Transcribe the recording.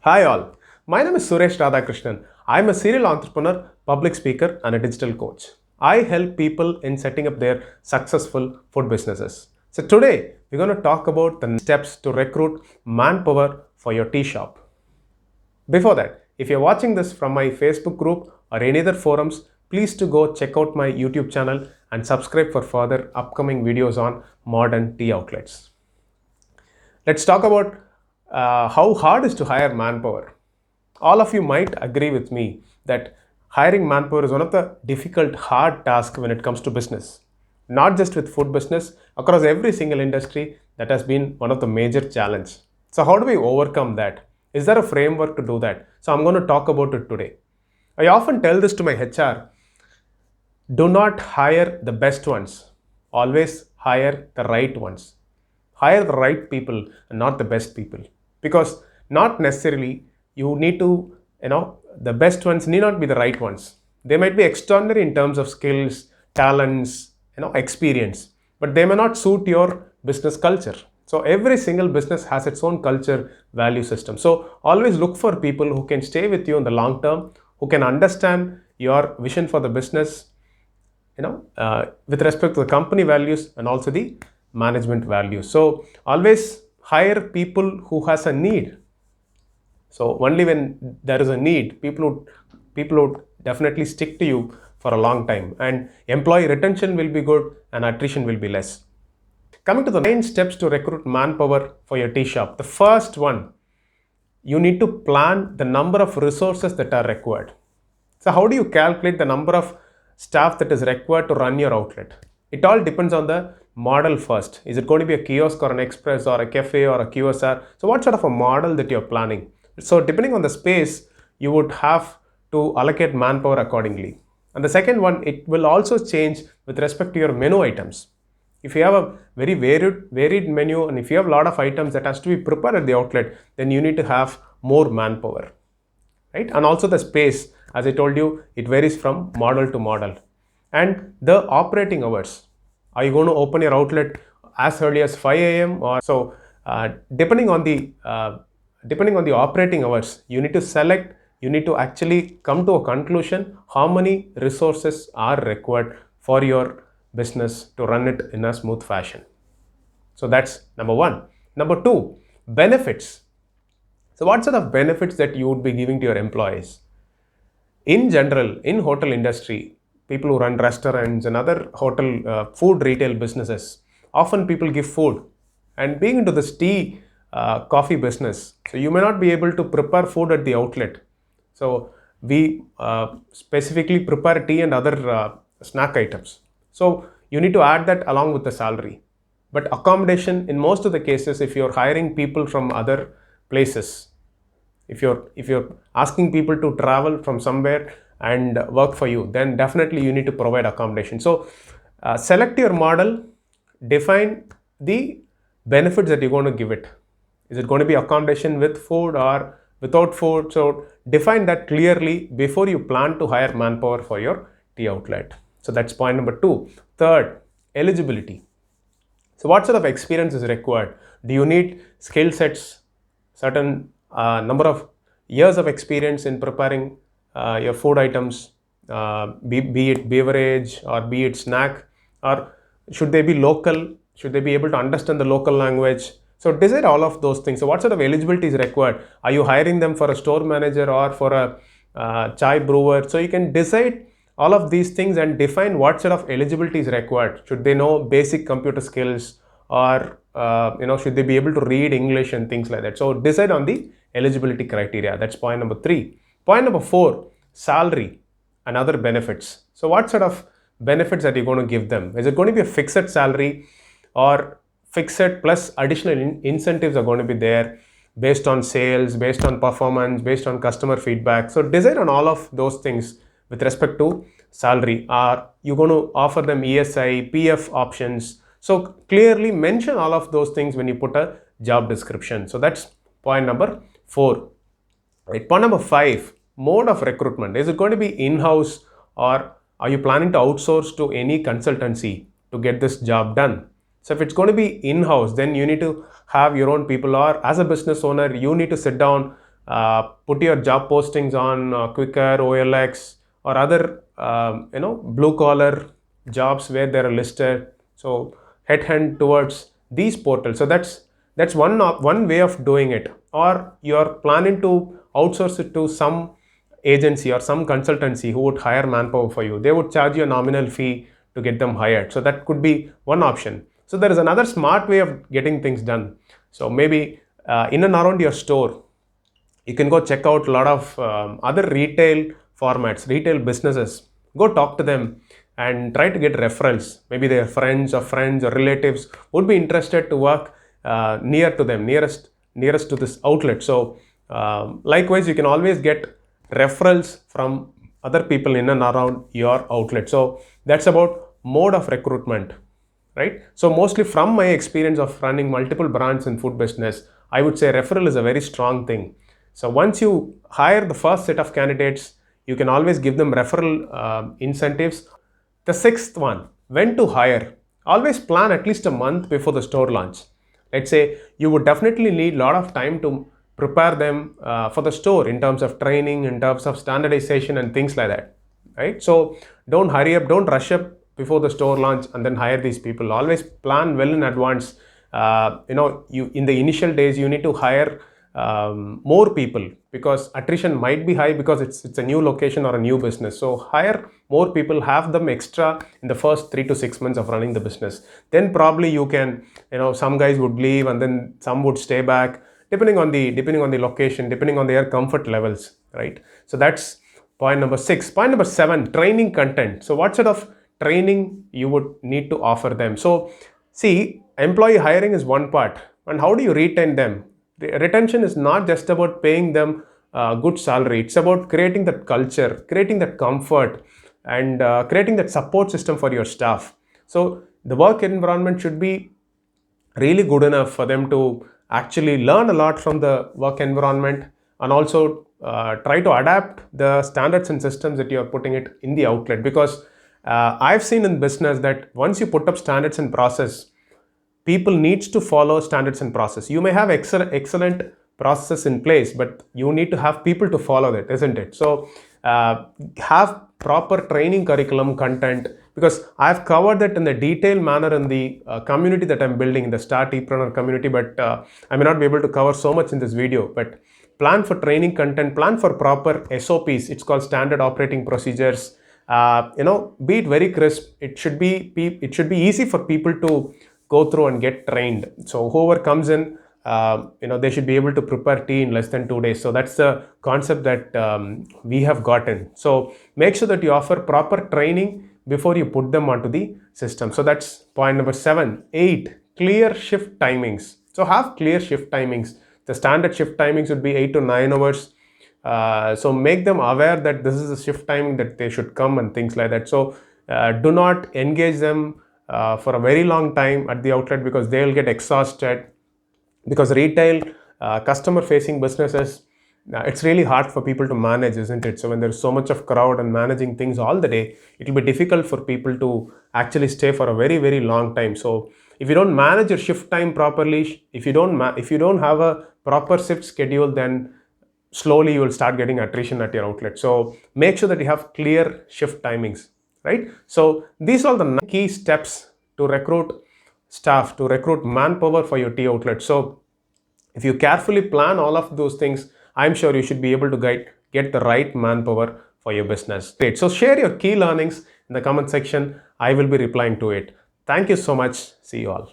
Hi all, my name is Suresh Radhakrishnan. I'm a serial entrepreneur, public speaker, and a digital coach. I help people in setting up their successful food businesses. So today we're going to talk about the steps to recruit manpower for your tea shop. Before that, if you're watching this from my Facebook group or any other forums, please to go check out my YouTube channel and subscribe for further upcoming videos on modern tea outlets. Let's talk about how hard is to hire manpower. All of you might agree with me that hiring manpower is one of the difficult, hard tasks when it comes to business. Not just with food business, across every single industry, that has been one of the major challenge. So how do we overcome that? Is there a framework to do that? So I'm going to talk about it today. I often tell this to my HR, do not hire the best ones. Always hire the right ones. Hire the right people and not the best people. Because not necessarily you need to, the best ones need not be the right ones. They might be extraordinary in terms of skills, talents, experience, but they may not suit your business culture. So every single business has its own culture value system. So always look for people who can stay with you in the long term, who can understand your vision for the business, with respect to the company values and also the management values. So always hire people who has a need. So only when there is a need, people would definitely stick to you for a long time, and employee retention will be good and attrition will be less. Coming to the 9 steps to recruit manpower for your tea shop. The first one, you need to plan the number of resources that are required. So how do you calculate the number of staff that is required to run your outlet? It all depends on the model first. Is it going to be a kiosk or an express or a cafe or a QSR? So what sort of a model that you're planning? So depending on the space, you would have to allocate manpower accordingly. And the second one, it will also change with respect to your menu items. If you have a very varied menu and if you have a lot of items that has to be prepared at the outlet, then you need to have more manpower, right? And also the space, as I told you, it varies from model to model. And the operating hours, are you going to open your outlet as early as 5 a.m. or so? Depending on the operating hours, you need to actually come to a conclusion how many resources are required for your business to run it in a smooth fashion. So that's number one. Number two, benefits. So what sort of benefits that you would be giving to your employees? In general, in hotel industry, people who run restaurants and other hotel food retail businesses, often people give food. And being into this tea, coffee business, so you may not be able to prepare food at the outlet. So we specifically prepare tea and other snack items. So you need to add that along with the salary. But accommodation, in most of the cases, if you're hiring people from other places, if you're asking people to travel from somewhere and work for you, then definitely you need to provide accommodation. So select your model, define the benefits that you're going to give it. Is it going to be accommodation with food or without food? So define that clearly before you plan to hire manpower for your tea outlet. So that's point number 2. Third, eligibility. So what sort of experience is required? Do you need skill sets, certain number of years of experience in preparing your food items, be it beverage or be it snack, or should they be local? Should they be able to understand the local language? So decide all of those things. So what sort of eligibility is required? Are you hiring them for a store manager or for a chai brewer? So you can decide all of these things and define what sort of eligibility is required. Should they know basic computer skills, or should they be able to read English and things like that? So decide on the eligibility criteria. That's point number 3. Point number 4, salary and other benefits. So what sort of benefits are you going to give them? Is it going to be a fixed salary, or fixed plus additional incentives are going to be there based on sales, based on performance, based on customer feedback? So decide on all of those things with respect to salary. Are you going to offer them ESI, PF options? So clearly mention all of those things when you put a job description. So that's point number 4. Right. Point number 5, mode of recruitment. Is it going to be in-house, or are you planning to outsource to any consultancy to get this job done? So if it's going to be in-house, then you need to have your own people, or as a business owner, you need to sit down put your job postings on Quicker, OLX, or other blue collar jobs where they are listed. So headhunt towards these portals. So that's one way of doing it. Or you're planning to outsource it to some agency or some consultancy who would hire manpower for you. They would charge you a nominal fee to get them hired. So that could be one option. So there is another smart way of getting things done. So maybe in and around your store, you can go check out a lot of other retail formats, retail businesses. Go talk to them and try to get referrals. Maybe their friends or relatives would be interested to work near to them, nearest to this outlet. So likewise, you can always get referrals from other people in and around your outlet. So that's about mode of recruitment, right? So mostly from my experience of running multiple brands in food business, I would say referral is a very strong thing. So once you hire the first set of candidates, you can always give them referral incentives. The sixth one, when to hire. Always plan at least a month before the store launch. Let's say you would definitely need a lot of time to prepare them for the store in terms of training, in terms of standardization and things like that, right? So don't hurry up, don't rush up before the store launch and then hire these people. Always plan well in advance. You in the initial days you need to hire more people because attrition might be high because it's a new location or a new business. So hire more people, have them extra in the first 3 to 6 months of running the business. Then probably you can, some guys would leave and then some would stay back, depending on the location, depending on their comfort levels, right? So that's point number 6. Point number 7, training content. So what sort of training you would need to offer them? So see, employee hiring is one part, and how do you retain them? Retention is not just about paying them a good salary. It's about creating that culture, creating that comfort, and creating that support system for your staff. So the work environment should be really good enough for them to actually learn a lot from the work environment, and also try to adapt the standards and systems that you are putting it in the outlet. Because I've seen in business that once you put up standards and process, people needs to follow standards and process. You may have excellent processes in place, but you need to have people to follow that, isn't it? So have proper training curriculum content, because I've covered that in a detailed manner in the community that I'm building in the Start Epreneur community, but I may not be able to cover so much in this video. But plan for training content, plan for proper SOPs. It's called standard operating procedures. Be it very crisp. It should be easy for people to go through and get trained. So whoever comes in, they should be able to prepare tea in less than 2 days. So that's the concept that we have gotten. So make sure that you offer proper training before you put them onto the system. So that's point number 7. 8, clear shift timings. So have clear shift timings. The standard shift timings would be 8 to 9 hours. So make them aware that this is a shift timing that they should come and things like that. So do not engage them for a very long time at the outlet, because they will get exhausted. Because retail, customer facing businesses, it's really hard for people to manage, isn't it? So when there's so much of crowd and managing things all the day, it will be difficult for people to actually stay for a very, very long time. So if you don't manage your shift time properly, if you don't have a proper shift schedule, then slowly you will start getting attrition at your outlet. So make sure that you have clear shift timings, right? So these are the key steps to recruit staff, to recruit manpower for your tea outlet. So if you carefully plan all of those things, I'm sure you should be able to get the right manpower for your business. Great. So share your key learnings in the comment section. I will be replying to it. Thank you so much. See you all.